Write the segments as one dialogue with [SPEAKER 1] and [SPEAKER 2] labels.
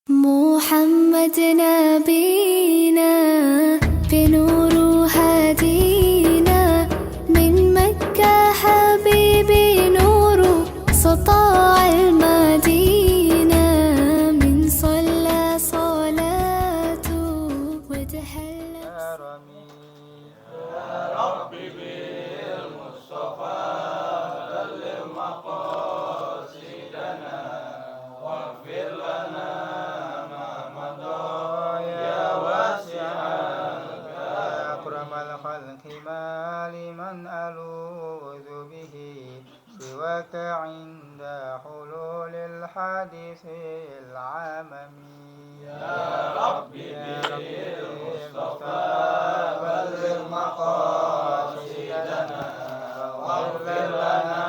[SPEAKER 1] محمد نبينا بنور هدينا من مكة حبيبي نور سطاع المدينة من صلى صلاته وتهلى
[SPEAKER 2] يا ربي بالمصطفى بلغ مقاصدنا واغفر لنا ما مضى يا واسع
[SPEAKER 3] أكرم الخلق ما لمن ألوذ به سواك عند حلول الحادث العممي
[SPEAKER 2] يا ربي بالمصطفى بلغ مقاصدنا واغفر لنا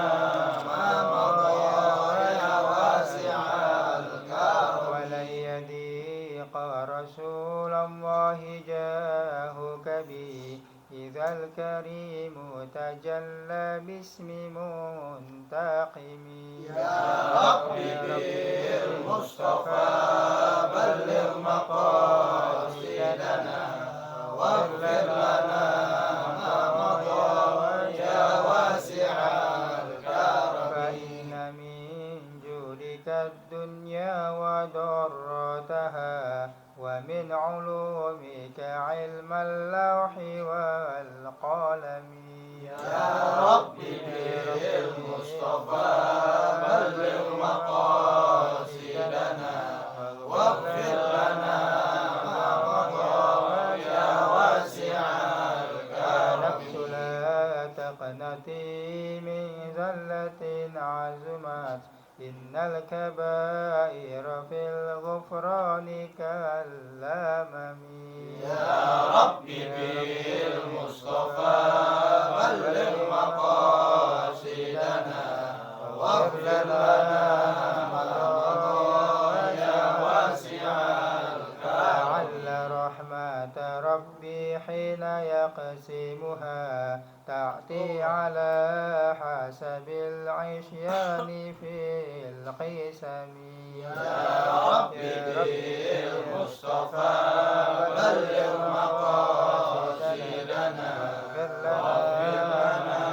[SPEAKER 2] ما مضى يا واسع الكرم
[SPEAKER 3] ولن يضيق رسول الله جاهك بي إذا الكريم تجلى باسم منتقم
[SPEAKER 2] يا ربي بالمصطفى بلغ مقاصدنا واغفر لنا ما مضى يا واسع الكرم
[SPEAKER 3] فإن من جودك الدنيا وضرتها ومن علومك علم اللوح والقلم
[SPEAKER 2] يا ربي بالمصطفى بلغ مقاصدنا واغفر لنا ما مضى يا واسع الكرم
[SPEAKER 3] نفس لا تقنطي من زلة عزمت إن الكبائر في الغفران كالأمم
[SPEAKER 2] يا ربي بالمصطفى بلغ مقاصدنا واغفر لنا ما مضى يا واسع الكرم
[SPEAKER 3] لعل رحمة ربي حين يقسمها تأتي على حسب العصيان في القسم
[SPEAKER 2] يا ربي بالمصطفى بلغ مقاصدنا واغفر لنا ما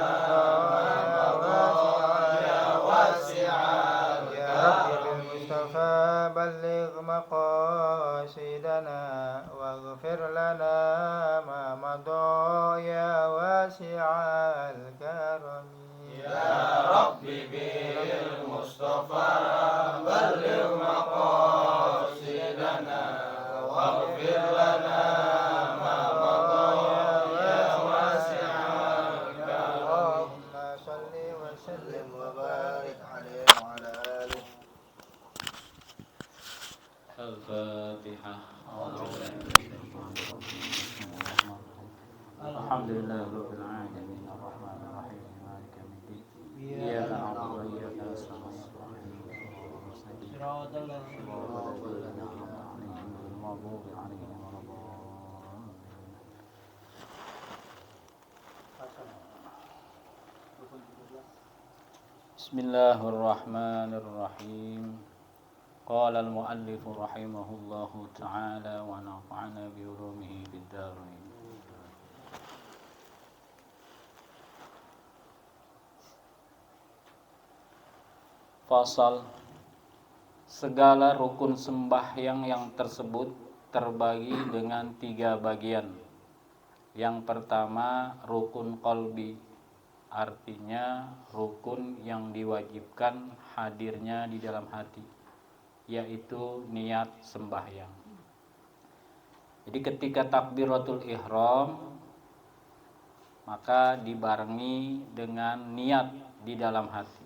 [SPEAKER 2] مضى يا واسع
[SPEAKER 3] يا رب
[SPEAKER 2] الكرم
[SPEAKER 3] بالمصطفى بلغ مقاصدنا واغفر لنا ما مضى يا واسع الكرم
[SPEAKER 2] يا ربي بالمصطفى بلغ مقاصدنا واغفر لنا ما مضى يا واسع الكرم
[SPEAKER 3] اللهم صل وسلم وبارك عليه وعلى آله.
[SPEAKER 4] الفاتحة. الحمد لله رب العالمين الرحمن الرحيم مالك يوم الدين إياك نعبد وإياك نستعين صراط الذين أنعمت عليهم غير المغضوب عليهم ولا الضالين. بسم الله الرحمن الرحيم. قال المؤلف رحمه الله تعالى ونفعنا بعلومه في الدارين. Fasal. Segala rukun sembahyang yang tersebut terbagi dengan 3 bagian. Yang pertama rukun qalbi, artinya rukun yang diwajibkan hadirnya di dalam hati, yaitu niat sembahyang. Jadi ketika takbiratul ihram maka dibarengi dengan niat di dalam hati.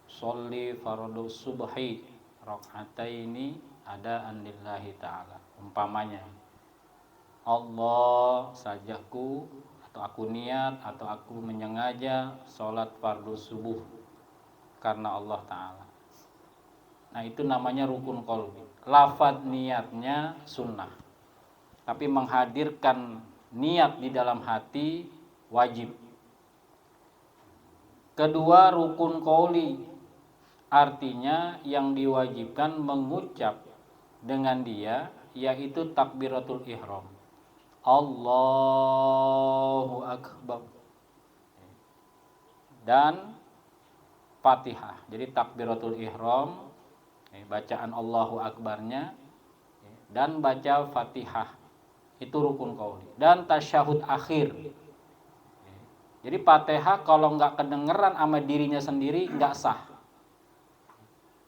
[SPEAKER 4] Sholli fardhu subhi rak'ataini adaan lillahi ta'ala. Umpamanya Allah sajaku atau aku niat atau aku menyengaja sholat fardu subuh karena Allah Ta'ala. Nah itu namanya rukun qalbi. Lafaz niatnya sunnah, tapi menghadirkan niat di dalam hati wajib. Kedua rukun qauli, artinya yang diwajibkan mengucap dengan dia, yaitu takbiratul ihram. Allahu akbar. Dan Fatihah. Jadi takbiratul ihram, bacaan Allahu akbarnya, dan baca Fatihah. Itu rukun qauli. Dan tasyahud akhir. Jadi Fatihah kalau nggak kedengeran sama dirinya sendiri nggak sah.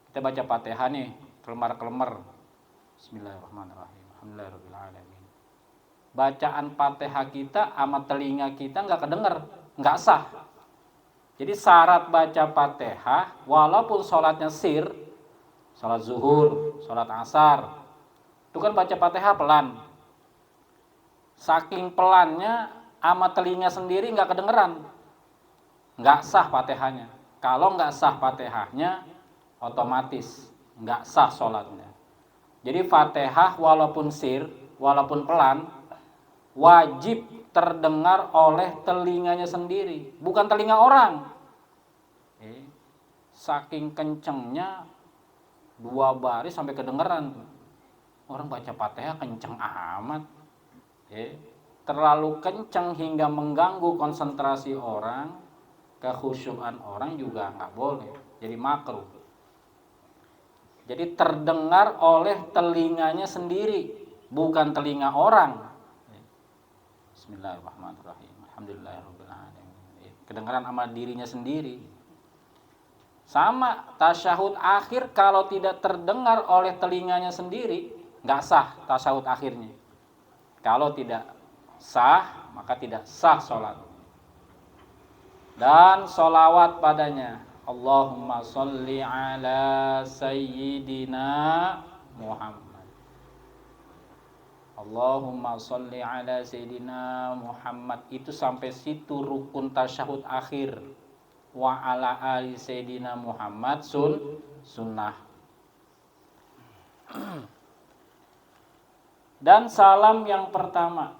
[SPEAKER 4] Kita baca Fatihah nih, kelemar-kelemar. Bismillahirrahmanirrahim. Alhamdulillahirabbil alamin. Bacaan Fatihah kita sama telinga kita nggak kedenger, nggak sah. Jadi syarat baca Fatihah, walaupun sholatnya sir, sholat zuhur, sholat asar, itu kan baca Fatihah pelan. Saking pelannya, sama telinga sendiri nggak kedengeran, nggak sah Fatihahnya. Kalau nggak sah Fatihahnya, otomatis nggak sah sholatnya. Jadi Fatihah walaupun sir, walaupun pelan, wajib terdengar oleh telinganya sendiri, bukan telinga orang. Saking kencengnya 2 baris sampai kedengeran. Orang baca Fatihah kenceng amat. Terlalu kenceng hingga mengganggu konsentrasi orang, kekhusyuan orang juga nggak boleh. Jadi makruh. Jadi terdengar oleh telinganya sendiri, bukan telinga orang. Bismillahirrahmanirrahim. Alhamdulillahirabbil alamin. Kedengaran sama dirinya sendiri. Sama tasyahud akhir kalau tidak terdengar oleh telinganya sendiri, nggak sah tasyahud akhirnya. Kalau tidak sah, maka tidak sah sholat. Dan sholawat padanya. Allahumma sholli ala sayyidina Muhammad. Allahumma sholli ala sayyidina Muhammad. Itu sampai situ rukun tasyahud akhir. Wa ala ali sayyidina Muhammad sunnah. Dan salam yang pertama.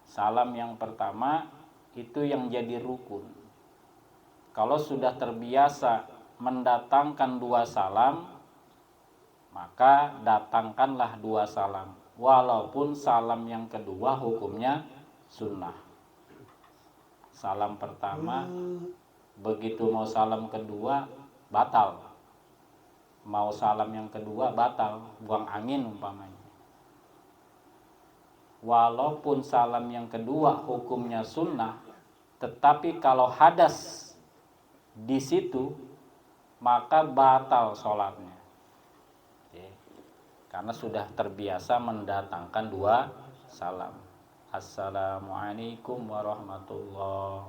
[SPEAKER 4] Salam yang pertama itu yang jadi rukun. Kalau sudah terbiasa mendatangkan 2 salam, maka datangkanlah 2 salam. Walaupun salam yang kedua hukumnya sunnah. Salam pertama, begitu mau salam kedua, batal. Mau salam yang kedua, batal. Buang angin umpamanya. Walaupun salam yang kedua hukumnya sunnah, tetapi kalau hadas di situ, maka batal sholatnya. Karena sudah terbiasa mendatangkan 2 salam. Assalamualaikum warahmatullahi.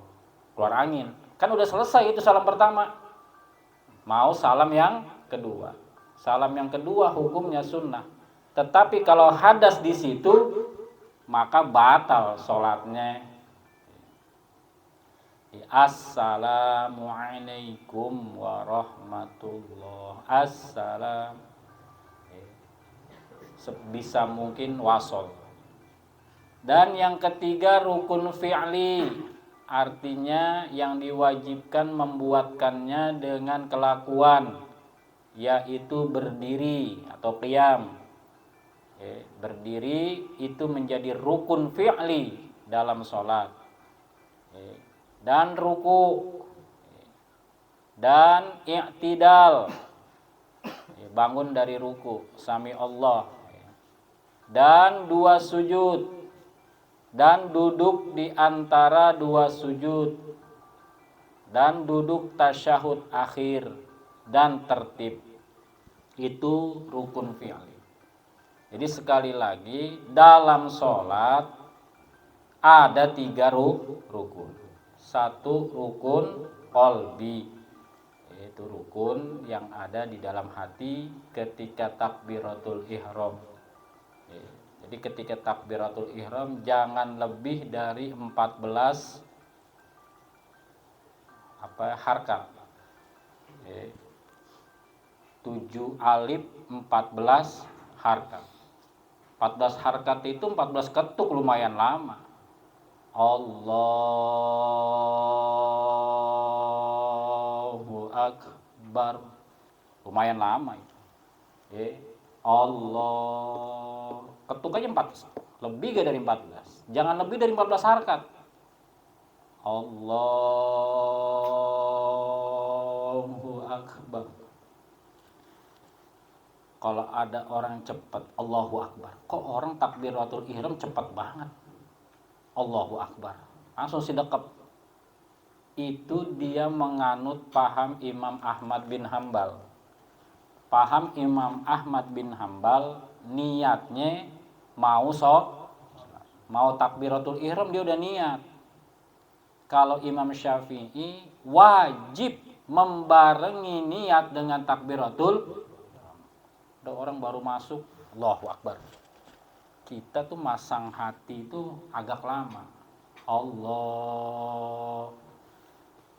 [SPEAKER 4] Keluar angin. Kan udah selesai itu salam pertama. Mau salam yang kedua. Salam yang kedua hukumnya sunnah. Tetapi kalau hadas di situ, maka batal sholatnya. Assalamualaikum warahmatullahi. Assalam. Sebisa mungkin wasol. Dan yang ketiga rukun fi'li, artinya yang diwajibkan membuatkannya dengan kelakuan, yaitu berdiri atau qiyam. Berdiri itu menjadi rukun fi'li dalam sholat. Dan ruku dan i'tidal, bangun dari ruku, sami Allah, dan 2 sujud, dan duduk di antara 2 sujud, dan duduk tasyahud akhir, dan tertib. Itu rukun fi'li. Jadi sekali lagi, dalam sholat ada 3 rukun. 1 rukun qalbi, yaitu rukun yang ada di dalam hati ketika takbiratul ihram. Jadi ketika takbiratul ihram jangan lebih dari 14 harkat. 7 alif 14 harkat. 14 harkat itu 14 ketuk, lumayan lama. Allahu Akbar, lumayan lama itu. Allah. Ketuk aja 14. Lebih gak dari 14. Jangan lebih dari 14 harakat. Allahu Akbar. Kalau ada orang cepat, Allahu Akbar. Kok orang takbiratul ihram cepat banget? Allahu Akbar. Langsung sidekap. Itu dia menganut paham Imam Ahmad bin Hambal. Paham Imam Ahmad bin Hambal, niatnya mau takbiratul ihram dia udah niat. Kalau Imam Syafi'i wajib membarengi niat dengan takbiratul. Ada orang baru masuk, Allahu Akbar. Kita tuh masang hati itu agak lama. Allah.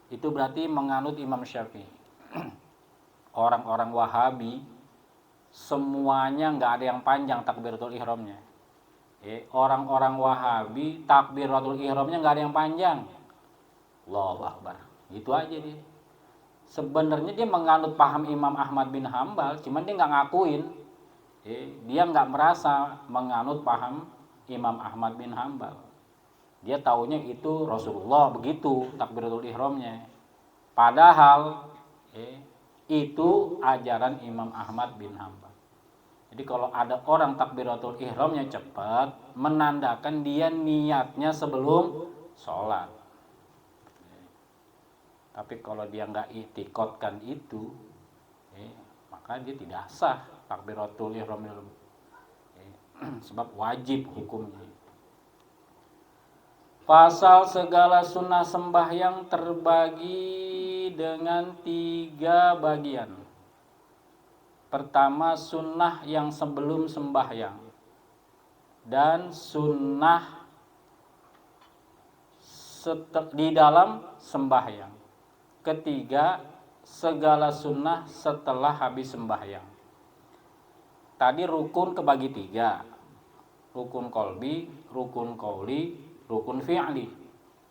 [SPEAKER 4] Itu berarti menganut Imam Syafi'i. Orang-orang Wahabi semuanya nggak ada yang panjang takbiratul ihramnya. Orang-orang Wahabi takbiratul ihramnya nggak ada yang panjang. Allahu Akbar. Gitu aja dia. Sebenarnya dia menganut paham Imam Ahmad bin Hambal, cuman dia nggak ngakuin. Dia nggak merasa menganut paham Imam Ahmad bin Hambal. Dia taunya itu Rasulullah begitu takbiratul ihramnya. Padahal itu ajaran Imam Ahmad bin Hambal. Jadi kalau ada orang takbiratul ihramnya cepat, menandakan dia niatnya sebelum sholat. Tapi kalau dia nggak itikadkan itu, maka dia tidak sah takbiratul ihram. Sebab wajib hukumnya. Pasal segala sunnah sembahyang terbagi dengan 3 bagian. Pertama, sunnah yang sebelum sembahyang dan sunnah di dalam sembahyang. Ketiga, segala sunnah setelah habis sembahyang. Tadi rukun kebagi 3. Rukun kolbi, rukun qauli, rukun fi'li.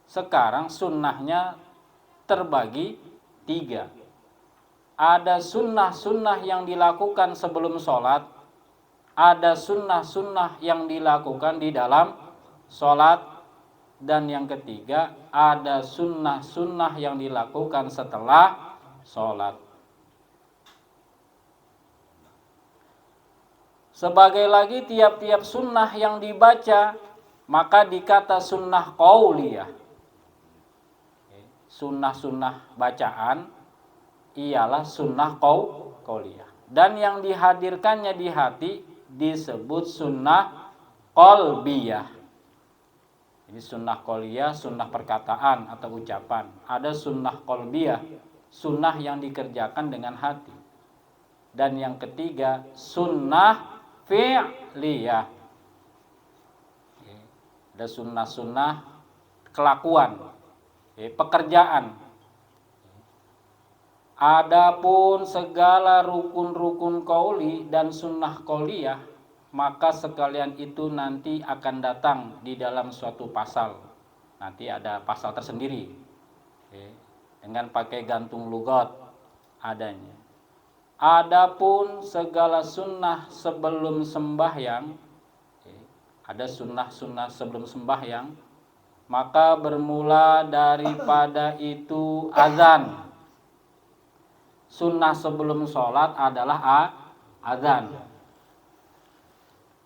[SPEAKER 4] Sekarang sunnahnya terbagi 3. Ada sunnah-sunnah yang dilakukan sebelum sholat. Ada sunnah-sunnah yang dilakukan di dalam sholat. Dan yang ketiga, ada sunnah-sunnah yang dilakukan setelah sholat. Sebagai lagi tiap-tiap sunnah yang dibaca, maka dikata sunnah qauliyah. Sunnah-sunnah bacaan ialah sunnah qauliyah. Dan yang dihadirkannya di hati disebut sunnah qalbiyah. Ini sunnah qauliyah, sunnah perkataan atau ucapan. Ada sunnah qalbiyah, sunnah yang dikerjakan dengan hati. Dan yang ketiga, sunnah fi'liyah. Ada sunnah-sunnah kelakuan, pekerjaan. Adapun segala rukun-rukun qauli dan sunnah qauliyah, maka sekalian itu nanti akan datang di dalam suatu pasal. Nanti ada pasal tersendiri, dengan pakai gantung lugat adanya. Adapun segala sunnah sebelum sembahyang, ada sunnah-sunnah sebelum sembahyang, maka bermula daripada itu azan. Sunnah sebelum sholat adalah azan.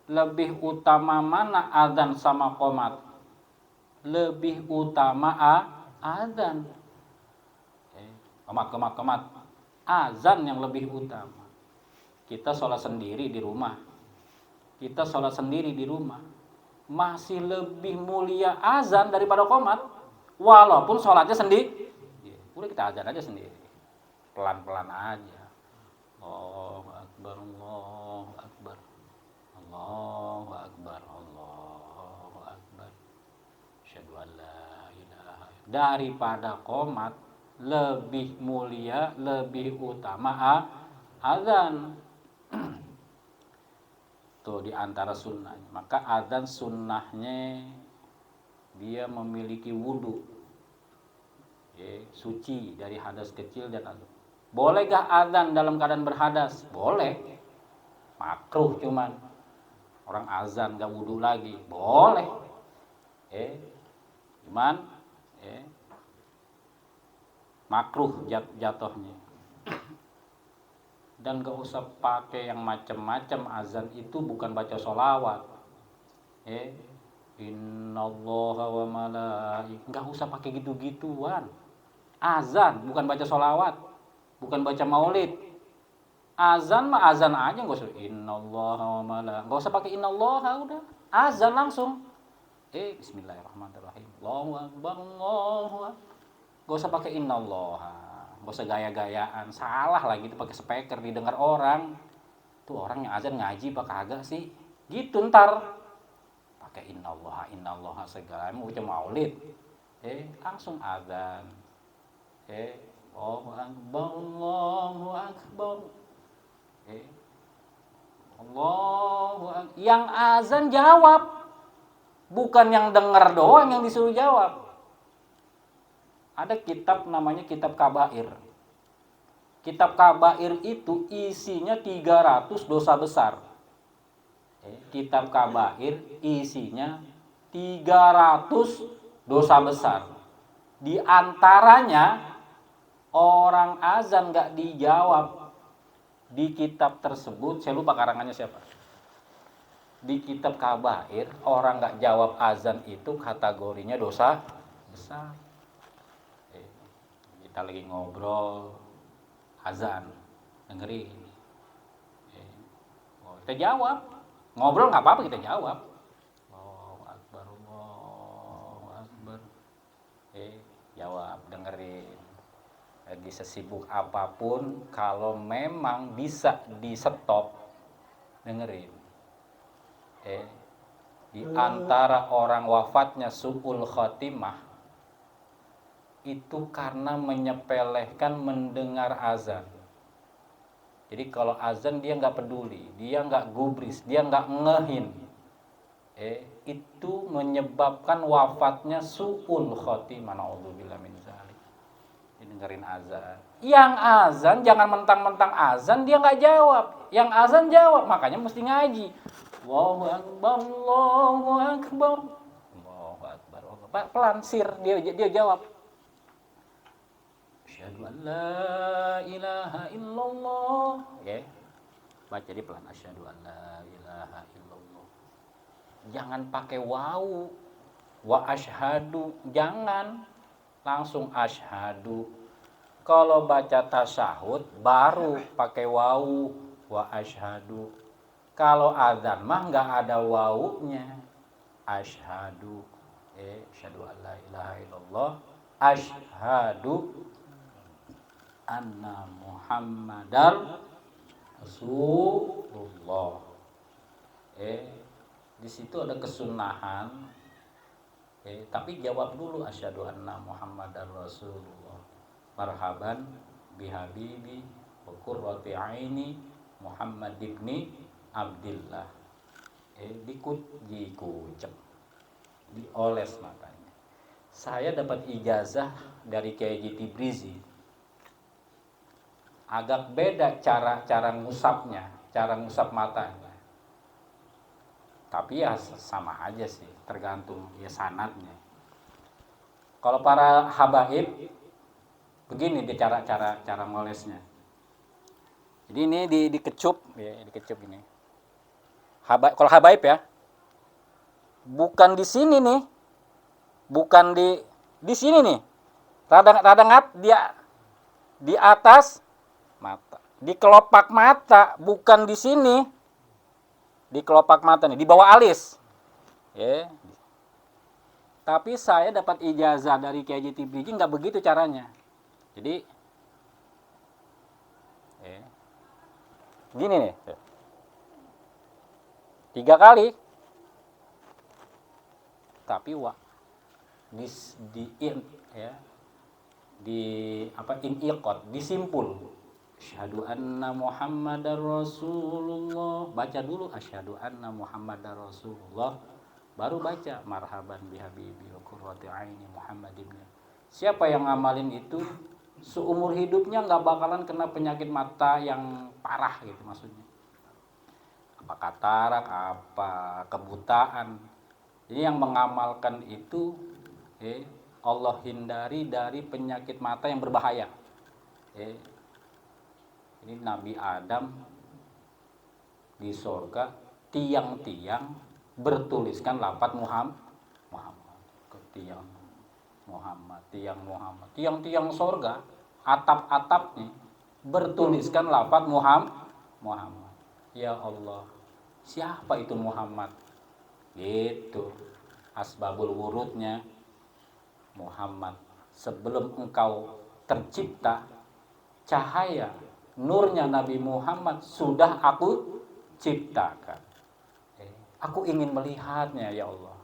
[SPEAKER 4] Lebih utama mana azan sama qomat? Lebih utama azan. Qomat. Azan yang lebih utama. Kita sholat sendiri di rumah. Masih lebih mulia azan daripada qomat. Walaupun sholatnya sendiri. Udah kita azan aja sendiri. Pelan-pelan aja. Allahu Akbar, Allahu Akbar. Allahu Akbar, Allahu Akbar. Asyhadu an la ilaha illallah. Daripada qomat lebih mulia, lebih utama azan. Tuh di antara sunnahnya. Maka azan sunnahnya dia memiliki wudu, suci dari hadas kecil dan azan. Bolehkah azan dalam keadaan berhadas? Boleh. makruh, cuman orang azan nggak wudu lagi boleh, cuman makruh jatuhnya. Dan gak usah pakai yang macam-macam. Azan itu bukan baca sholawat. Innallaha wa malaikatahu, nggak usah pakai gitu-gituan. Azan bukan baca sholawat, bukan baca maulid. Azan mah azan aja, nggak usah innallaha wa malaikatahu, nggak usah pakai innallaha, udah azan langsung. Bismillahirrahmanirrahim, Allahu akbar, Allahu akbar. Nggak usah pakai innallaha, nggak usah gaya-gayaan. Salah lagi itu pakai speaker didengar orang. Tuh orang yang azan ngaji apa kagak sih? Gitu ntar pakai innallaha segala mau ucap maulid, langsung azan, Allahu akbar, Allahu akbar, Allahu akbar. Yang azan jawab, bukan yang dengar doang yang disuruh jawab. Ada kitab namanya kitab kabair. Kitab kabair itu isinya 300 dosa besar. Kitab kabair isinya 300 dosa besar. Di antaranya orang azan gak dijawab. Di kitab tersebut, saya lupa karangannya siapa. Di kitab kabair, orang gak jawab azan itu kategorinya dosa besar. Kita lagi ngobrol, azan, dengerin. Kita jawab. Ngobrol nggak apa-apa, kita jawab. Allahu akbar, Allahu akbar. Jawab, dengerin. Lagi sesibuk apapun, kalau memang bisa di stop, dengerin. Di antara orang wafatnya su'ul khotimah itu karena menyepelekan mendengar azan. Jadi kalau azan dia nggak peduli, dia nggak gubris, dia nggak ngehin, itu menyebabkan wafatnya su'ul khotimah. Na'udzubillah min dzalik. Dengerin azan. Yang azan jangan mentang-mentang azan dia nggak jawab. Yang azan jawab, makanya mesti ngaji. Allahu akbar, Allahu akbar, Allahu akbar. Pelan sir dia jawab. Asyhadu an la ilaha illallah. Baca di pelan, asyhadu an la ilaha illallah. Jangan pakai wau. Wa asyhadu, jangan langsung asyhadu. Kalau baca tasyahud baru pakai wau, wa asyhadu. Kalau azan mah enggak ada wawunya. Asyhadu, asyhadu an la ilaha illallah, asyhadu anna Muhammadar Rasulullah. Di situ ada kesunahan. Tapi jawab dulu asyhadu anna Muhammadar Rasulullah. Marhaban bihabibi wa qurrati aini Muhammad ibni Abdillah. Dikucek, dioles matanya. Saya dapat ijazah dari Kiai Tibrizi. Agak beda cara ngusapnya, cara ngusap matanya. Tapi ya sama aja sih, tergantung ya sanadnya. Kalau para habaib begini dia cara ngolesnya. Jadi ini dikecup ya, dikecup ini. Kalau habaib ya, bukan di sini nih, bukan di sini nih, rada ngat dia di atas mata, di kelopak mata, bukan di sini, di kelopak mata nih, di bawah alis. Tapi saya dapat ijazah dari Kiai Tibrizi nggak begitu caranya. Jadi gini nih, 3 kali. Tapi iniqot, disimpul. Asyhadu anna Muhammadar Rasulullah. Baca dulu asyhadu anna Muhammadar Rasulullah, baru baca marhaban bihabibi wa qurrati aini Muhammad ibn. Siapa yang ngamalin itu seumur hidupnya nggak bakalan kena penyakit mata yang parah gitu maksudnya. apa katarak, apa kebutaan. Jadi yang mengamalkan itu Allah hindari dari penyakit mata yang berbahaya. Ini Nabi Adam di surga, tiang-tiang bertuliskan lafaz Muhammad. Tiang Muhammad, tiang-tiang surga, atap-atapnya bertuliskan lafaz Muhammad. Ya Allah, siapa itu Muhammad? Gitu. Asbabul wurudnya Muhammad. Sebelum engkau tercipta, cahaya nurnya Nabi Muhammad sudah aku ciptakan. Aku ingin melihatnya ya Allah.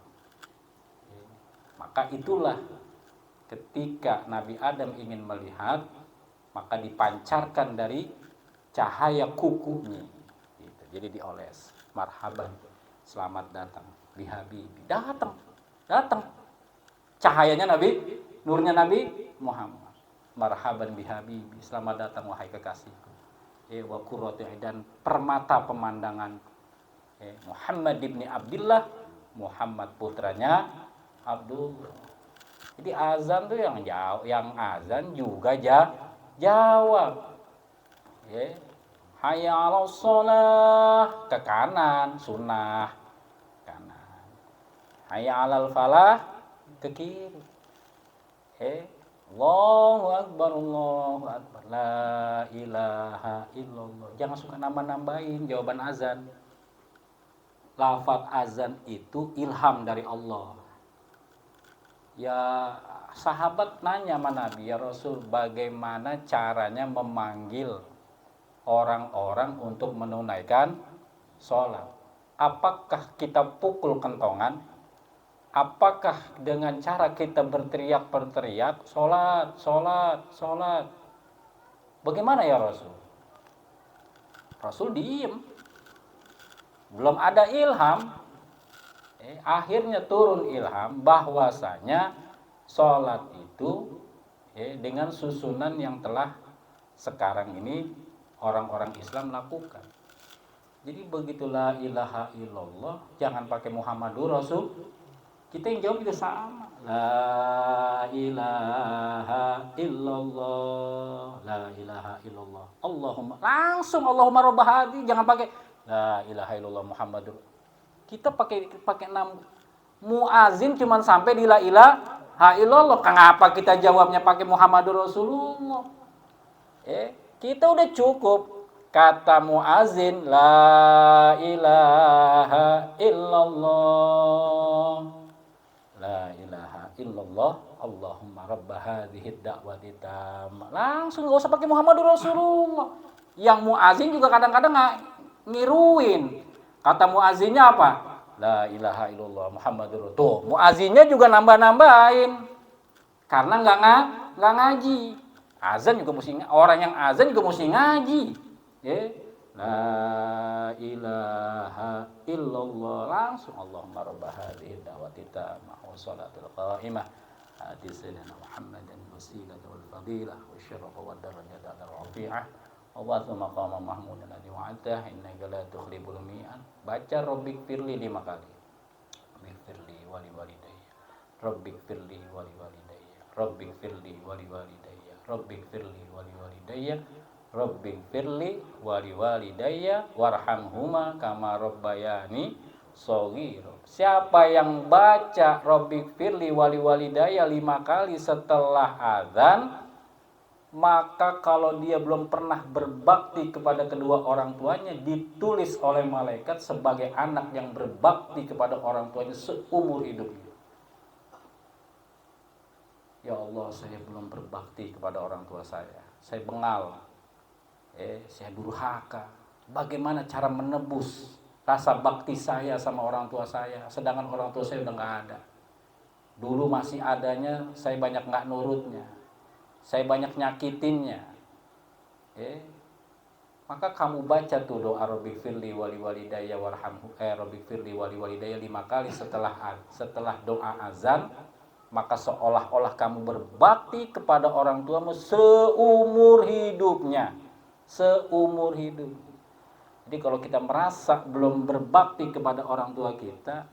[SPEAKER 4] Maka itulah ketika Nabi Adam ingin melihat, maka dipancarkan dari cahaya kukunya. Gitu. Jadi dioles. Marhaban, selamat datang bihabibi. Datang. Cahayanya Nabi, nurnya Nabi Muhammad. Marhaban bihabibi, selamat datang wahai kekasihku. Wa qurratu dan permata pemandangan. Muhammad ibni Abdullah, Muhammad putranya Abdullah. Jadi azan tuh yang azan juga jawab. Hayya 'alas shalah, ke kanan, sunnah kanan. Hayya 'alal falah, ke kiri. Allahu akbar, la ilaha illallah. Jangan suka nambah-nambahin jawaban azan. Lafaz azan itu ilham dari Allah. Ya sahabat nanya sama Nabi, ya Rasul, bagaimana caranya memanggil orang-orang untuk menunaikan sholat? Apakah kita pukul kentongan? Apakah dengan cara kita berteriak-teriak, sholat? Bagaimana ya Rasul? Rasul diem. Belum ada ilham. Akhirnya turun ilham bahwasanya sholat itu dengan susunan yang telah sekarang ini orang-orang Islam lakukan. Jadi begitulah ilaha illallah, jangan pakai Muhammadur Rasul. Kita yang jawab juga sama. La ilaha illallah, la ilaha illallah. Allahumma, langsung Allahumma rabb hadhi, jangan pakai la ilaha illallah Muhammadur. Kita pakai muazin cuman sampai di la ilaha illallah. Kenapa kita jawabnya pakai Muhammadur Rasulullah? Kita udah cukup kata muazin la ilaha illallah, la ilaha illallah, Allahumma rabb hadhihi da'wati tammah. Langsung, enggak usah pakai Muhammadur Rasulullah. Yang muazin juga kadang-kadang ngiruin. Kata muazinnya apa? La ilaha illallah Muhammadur. Tuh, muazinnya juga nambah-nambahin. Karena enggak ngaji. Azan juga mesti, orang yang azan juga mesti ngaji. La ilaha illallah, langsung Allahumma rabb hadhihi da'wati tammah wa salatul qa'imah ati sayyidina Muhammadan wasilata wal fadilah wa syarafa wa darajata ar-rafi'ah wa ba'athu maqama mahmudan alladhi wa'ata innaka la tukhlibul mi'ad. Baca rabbik firli 5 kali. Rabbik firli wa li walidayya, rabbik firli wa li walidayya, rabbik firli wa li walidayya, rabbik firli wa li walidayya, rabbik firli wa li walidayya warhamhuma kama rabbayani shaghira. Siapa yang baca rabbik firli wa li walidayya 5 kali setelah azan, maka kalau dia belum pernah berbakti kepada kedua orang tuanya, ditulis oleh malaikat sebagai anak yang berbakti kepada orang tuanya seumur hidupnya. Ya Allah, saya belum berbakti kepada orang tua saya bengal, saya durhaka. Bagaimana cara menebus rasa bakti saya sama orang tua saya, sedangkan orang tua saya udah gak ada. Dulu masih adanya, saya banyak gak nurutnya, saya banyak nyakitinnya. Maka kamu baca tuh doa rabbik firli wa li walidayya warhamhu, rabbik firli wa li walidayya 5 kali setelah doa azan. Maka seolah-olah kamu berbakti kepada orang tuamu seumur hidupnya. Seumur hidup. Jadi kalau kita merasa belum berbakti kepada orang tua kita,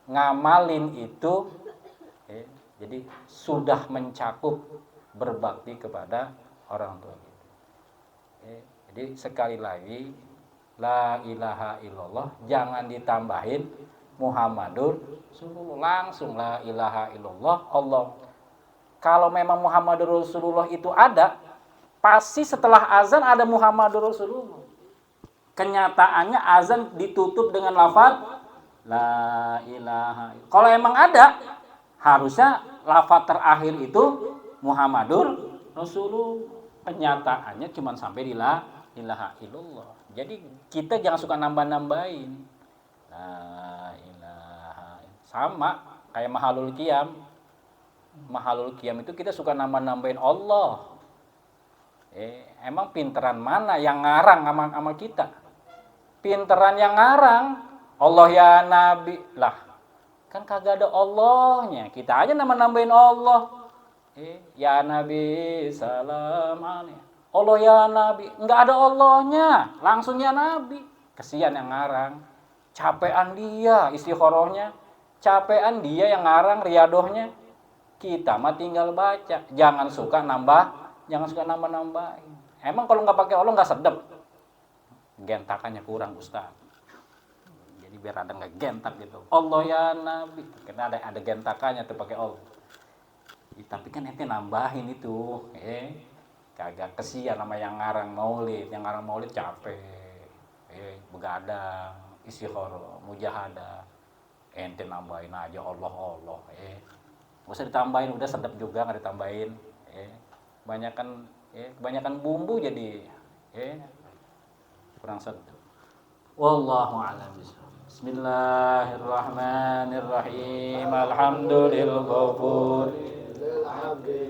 [SPEAKER 4] ngamalin itu jadi sudah mencakup berbakti kepada orang tua kita. Jadi sekali lagi, la ilaha illallah, jangan ditambahin Muhammadur Rasulullah, langsung la ilaha illallah Allah. Kalau memang Muhammadur Rasulullah itu ada, pasti setelah azan ada Muhammadur Rasulullah. Kenyataannya azan ditutup dengan lafaz la ilaha illallah. Kalau emang ada, harusnya lafaz terakhir itu Muhammadur Rasulullah. Kenyataannya cuma sampai di la ilaha illallah. Jadi kita jangan suka nambah-nambahin. La ilaha illallah. Sama kayak mahalul qiyam. Mahalul qiyam itu kita suka nambah-nambahin Allah. Emang pinteran mana yang ngarang sama kita? Pinteran yang ngarang Allah ya Nabi. Lah, kan kagak ada Allahnya. Kita aja nambahin Allah. Ya Nabi salam alaihi. Allah ya Nabi, enggak ada Allahnya, langsung ya Nabi. Kesian yang ngarang. Capean dia istikharahnya, capean dia yang ngarang riadohnya. Kita mah tinggal baca. Jangan suka nambah-nambahin. Emang kalau nggak pakai Allah nggak sedep. Gentakannya kurang Ustaz. Jadi biar ada nggak gentak gitu. Allah ya Nabi. Karena ada gentakannya tuh pakai Allah. Tapi kan ente nambahin itu, kagak, kesian sama yang ngarang maulid. Yang ngarang maulid capek, begadang, istikharah, mujahadah. Ente nambahin aja Allah, nggak usah ditambahin, udah sedap juga nggak ditambahin. Kebanyakan bumbu jadi, kurang sedap. Wallahu a'lam bishawab. Bismillahirrahmanirrahim. Alhamdulillah ghafur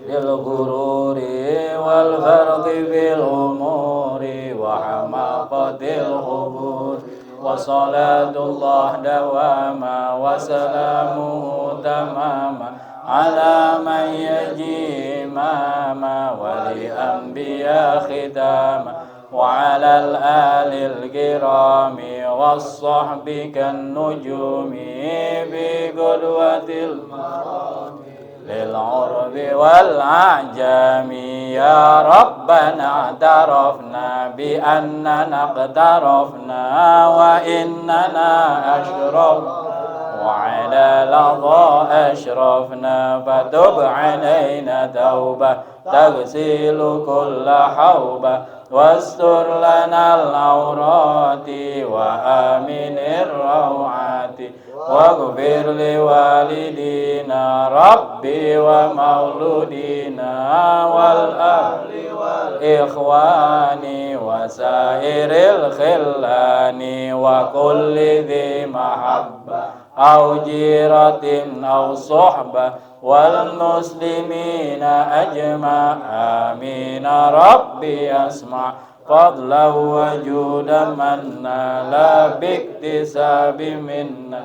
[SPEAKER 4] lil ghururi wal gharqi bil umuri wa hamaqatil hubur wa salatullah dawama wa salamuhu tamama ala man yaji imama wa li anbiya khitama wa ala al alil kirami was sahbi kan nujumi bi qudwatil marami للعرب والعجم يا ربنا اعترفنا بأننا اقترفنا وإننا أشرفنا وعلى لظى أشرفنا فتب علينا توبة تغسل كل حوبة واستر لنا العورات وآمن الروعات واغفر لوالدينا ربي ومولودينا والأهل والإخوان وسائر الخلان وكل ذي محبة أو جيرة أو صحبة والمسلمين أجمع آمين ربي أسمع فضلا وجودا منا لا باكتساب منا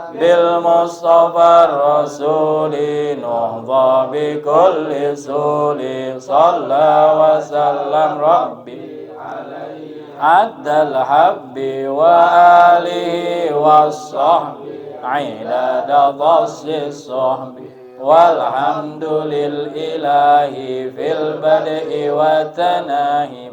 [SPEAKER 4] بالمصطفى الرسول نهضى بكل سول صلى وسلم ربي عد الحب وآله والصحب عدد ضص الصحب والحمد لله في البدء والتناهي.